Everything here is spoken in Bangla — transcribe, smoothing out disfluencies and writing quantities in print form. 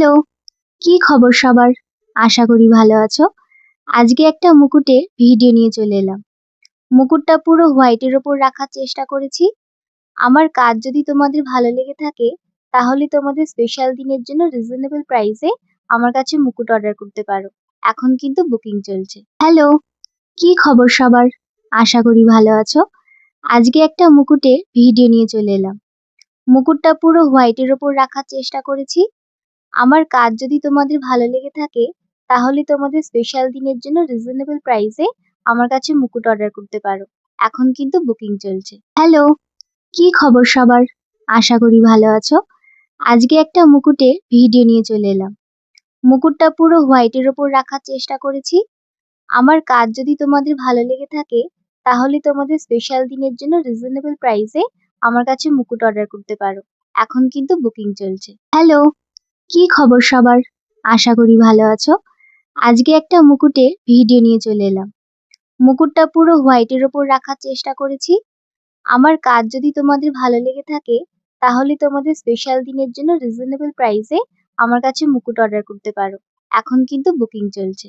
হ্যালো, কি খবর সবার? আশা করি ভালো আছো। আজকে একটা মুকুটের ভিডিও নিয়ে চলে এলাম। মুকুটটা পুরো হোয়াইটের ওপর রাখার চেষ্টা করেছি। আমার কাজ যদি তোমাদের ভালো লেগে থাকে, তাহলে তোমাদের স্পেশাল দিনের জন্য রিজনেবল প্রাইসে আমার কাছে মুকুট অর্ডার করতে পারো। এখন কিন্তু বুকিং চলছে। হ্যালো, কি খবর সবার? আশা করি ভালো আছো। আজকে একটা মুকুটের ভিডিও নিয়ে চলে এলাম। মুকুটটা পুরো হোয়াইটের ওপর রাখার চেষ্টা করেছি। আমার কাজ যদি তোমাদের ভালো লেগে থাকে, তাহলে তোমাদের স্পেশাল দিনের জন্য রিজনেবল প্রাইসে আমার কাছে মুকুট অর্ডার করতে পারো। এখন কিন্তু বুকিং চলছে। হ্যালো, কি খবর সবার? আশা করি ভালো আছো। আজকে একটা মুকুটের ভিডিও নিয়ে চলে এলাম। মুকুটটা পুরো হোয়াইটের ওপর রাখার চেষ্টা করেছি। আমার কাজ যদি তোমাদের ভালো লেগে থাকে, তাহলে তোমাদের স্পেশাল দিনের জন্য রিজনেবল প্রাইসে আমার কাছে মুকুট অর্ডার করতে পারো। এখন কিন্তু বুকিং চলছে। হ্যালো, কি খবর সবার? আশা করি ভালো আছো। আজকে একটা মুকুটের ভিডিও নিয়ে চলে এলাম। মুকুটটা পুরো হোয়াইটের ওপর রাখার চেষ্টা করেছি। আমার কাজ যদি তোমাদের ভালো লেগে থাকে, তাহলে তোমাদের স্পেশাল দিনের জন্য রিজনেবল প্রাইসে আমার কাছে মুকুট অর্ডার করতে পারো। এখন কিন্তু বুকিং চলছে।